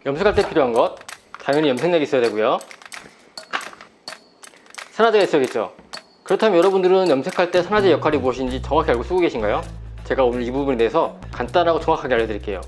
염색할 때 필요한 것, 당연히 염색약이 있어야 되고요. 산화제가 있어야겠죠. 그렇다면 여러분들은 염색할 때 산화제 역할이 무엇인지 정확히 알고 쓰고 계신가요? 제가 오늘 이 부분에 대해서 간단하고 정확하게 알려드릴게요.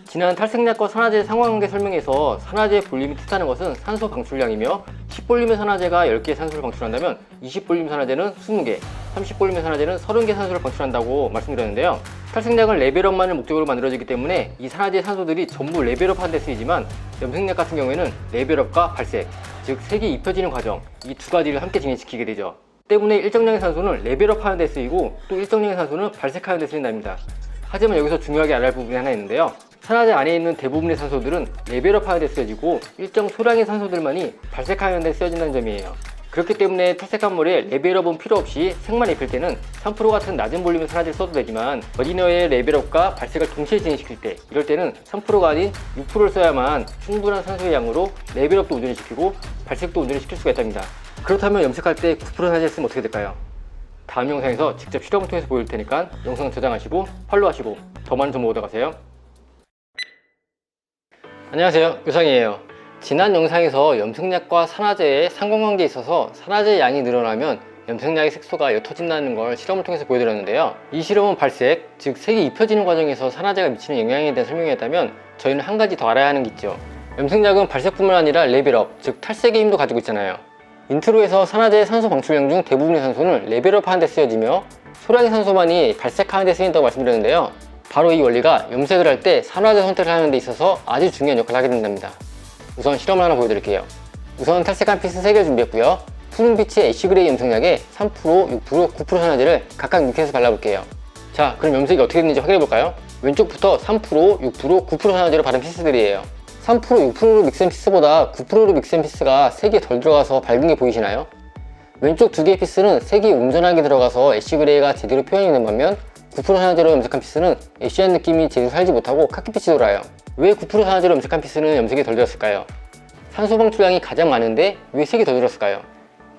지난 탈색약과 산화제 상호관계 설명에서 산화제의 볼륨이 뜻하는 것은 산소 방출량이며 10볼륨의 산화제가 10개의 산소를 방출한다면 20볼륨 산화제는 20개, 30볼륨의 산화제는 30개 산소를 방출한다고 말씀드렸는데요. 탈색약은 레벨업만을 목적으로 만들어지기 때문에 이 산화제의 산소들이 전부 레벨업 하는 데 쓰이지만 염색약 같은 경우에는 레벨업과 발색, 즉 색이 입혀지는 과정, 이 두 가지를 함께 진행시키게 되죠. 때문에 일정량의 산소는 레벨업 하는 데 쓰이고 또 일정량의 산소는 발색하는 데 쓰인답니다. 하지만 여기서 중요하게 알아야 할 부분이 하나 있는데요. 산화제 안에 있는 대부분의 산소들은 레벨업 하는 데 쓰여지고 일정 소량의 산소들만이 발색하는 데 쓰여진다는 점이에요. 그렇기 때문에 탈색한 머리에 레벨업은 필요 없이 색만 입힐 때는 3% 같은 낮은 볼륨의 산화제를 써도 되지만 어디너의 레벨업과 발색을 동시에 진행시킬 때, 이럴 때는 3%가 아닌 6%를 써야만 충분한 산소의 양으로 레벨업도 온전히 시키고 발색도 온전히 시킬 수가 있답니다. 그렇다면 염색할 때 9% 산화제를 쓰면 어떻게 될까요? 다음 영상에서 직접 실험을 통해서 보여줄 테니까 영상 저장하시고 팔로우하시고 더 많은 정보 얻어가세요. 안녕하세요, 요상이에요. 지난 영상에서 염색약과 산화제의 상관관계에 있어서 산화제의 양이 늘어나면 염색약의 색소가 옅어진다는 걸 실험을 통해서 보여드렸는데요. 이 실험은 발색, 즉 색이 입혀지는 과정에서 산화제가 미치는 영향에 대한 설명이었다면 저희는 한 가지 더 알아야 하는 게 있죠. 염색약은 발색뿐만 아니라 레벨업, 즉 탈색의 힘도 가지고 있잖아요. 인트로에서 산화제의 산소 방출량 중 대부분의 산소는 레벨업 하는 데 쓰여지며 소량의 산소만이 발색하는 데 쓰인다고 말씀드렸는데요. 바로 이 원리가 염색을 할 때 산화제 선택을 하는 데 있어서 아주 중요한 역할을 하게 된답니다. 우선 실험을 하나 보여드릴게요. 우선 탈색한 피스 3개를 준비했고요. 푸른 빛의 애쉬그레이 염색약에 3%, 6%, 9% 산화제를 각각 믹스해서 발라볼게요. 자, 그럼 염색이 어떻게 됐는지 확인해볼까요? 왼쪽부터 3%, 6%, 9% 산화제로 바른 피스들이에요. 3%, 6%로 믹스한 피스보다 9%로 믹스한 피스가 색이 덜 들어가서 밝은 게 보이시나요? 왼쪽 두 개의 피스는 색이 온전하게 들어가서 애쉬그레이가 제대로 표현이 되는 반면 9% 산화제로 염색한 피스는 애쉬한 느낌이 제대로 살지 못하고 카키빛이 돌아요. 왜 9% 산화제로 염색한 피스는 염색이 덜 들었을까요? 산소 방출량이 가장 많은데 왜 색이 덜 들었을까요?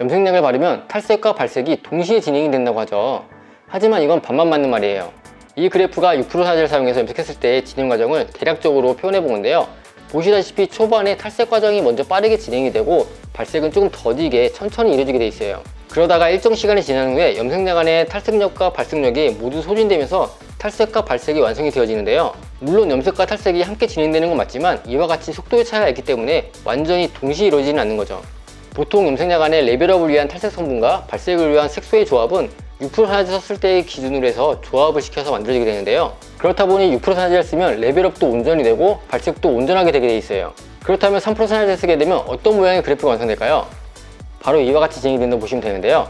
염색약을 바르면 탈색과 발색이 동시에 진행이 된다고 하죠. 하지만 이건 반만 맞는 말이에요. 이 그래프가 6% 산화제를 사용해서 염색했을 때의 진행 과정을 대략적으로 표현해 본 건데요. 보시다시피 초반에 탈색 과정이 먼저 빠르게 진행이 되고 발색은 조금 더디게 천천히 이루어지게 돼 있어요. 그러다가 일정 시간이 지난 후에 염색약 안에 탈색력과 발색력이 모두 소진되면서 탈색과 발색이 완성이 되어지는데요. 물론 염색과 탈색이 함께 진행되는 건 맞지만 이와 같이 속도의 차이가 있기 때문에 완전히 동시에 이루어지는 않는 거죠. 보통 염색약 안에 레벨업을 위한 탈색 성분과 발색을 위한 색소의 조합은 6% 산화제 썼을 때의 기준으로 해서 조합을 시켜서 만들어지게 되는데요. 그렇다 보니 6% 산화제를 쓰면 레벨업도 온전히 되고 발색도 온전하게 되게 돼 있어요. 그렇다면 3% 산화제를 쓰게 되면 어떤 모양의 그래프가 완성될까요? 바로 이와 같이 진행이 된다고 보시면 되는데요.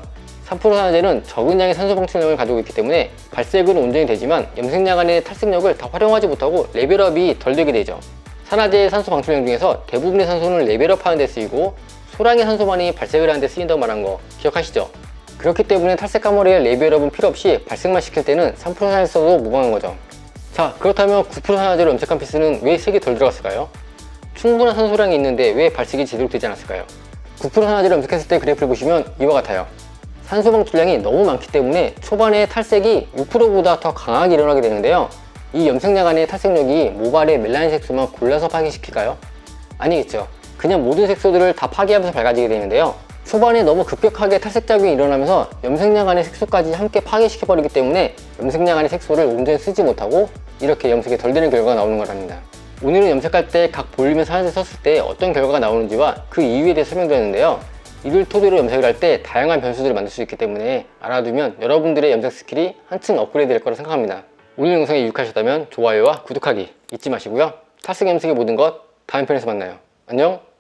3% 산화제는 적은 양의 산소 방출력을 가지고 있기 때문에 발색은 온전히 되지만 염색약 안의 탈색력을 다 활용하지 못하고 레벨업이 덜 되게 되죠. 산화제의 산소 방출량 중에서 대부분의 산소는 레벨업 하는 데 쓰이고 소량의 산소만이 발색을 하는 데 쓰인다고 말한 거 기억하시죠? 그렇기 때문에 탈색한 머리에 레벨업은 필요 없이 발색만 시킬 때는 3% 산화제 써도 무방한 거죠. 자, 그렇다면 9% 산화제로 염색한 피스는 왜 색이 덜 들어갔을까요? 충분한 산소량이 있는데 왜 발색이 제대로 되지 않았을까요? 9% 산화제를 염색했을 때 그래프를 보시면 이와 같아요. 산소 방출량이 너무 많기 때문에 초반에 탈색이 6%보다 더 강하게 일어나게 되는데요. 이 염색약 안의 탈색력이 모발의 멜라닌 색소만 골라서 파괴시킬까요? 아니겠죠. 그냥 모든 색소들을 다 파괴하면서 밝아지게 되는데요. 초반에 너무 급격하게 탈색 작용이 일어나면서 염색약 안의 색소까지 함께 파괴시켜버리기 때문에 염색약 안의 색소를 온전히 쓰지 못하고 이렇게 염색이 덜 되는 결과가 나오는 거랍니다. 오늘은 염색할 때 각 볼륨의 산화제 썼을 때 어떤 결과가 나오는지와 그 이유에 대해 설명드렸는데요. 이를 토대로 염색을 할 때 다양한 변수들을 만들 수 있기 때문에 알아두면 여러분들의 염색 스킬이 한층 업그레이드 될 거라 생각합니다. 오늘 영상이 유익하셨다면 좋아요와 구독하기 잊지 마시고요. 탈색 염색의 모든 것 다음 편에서 만나요. 안녕.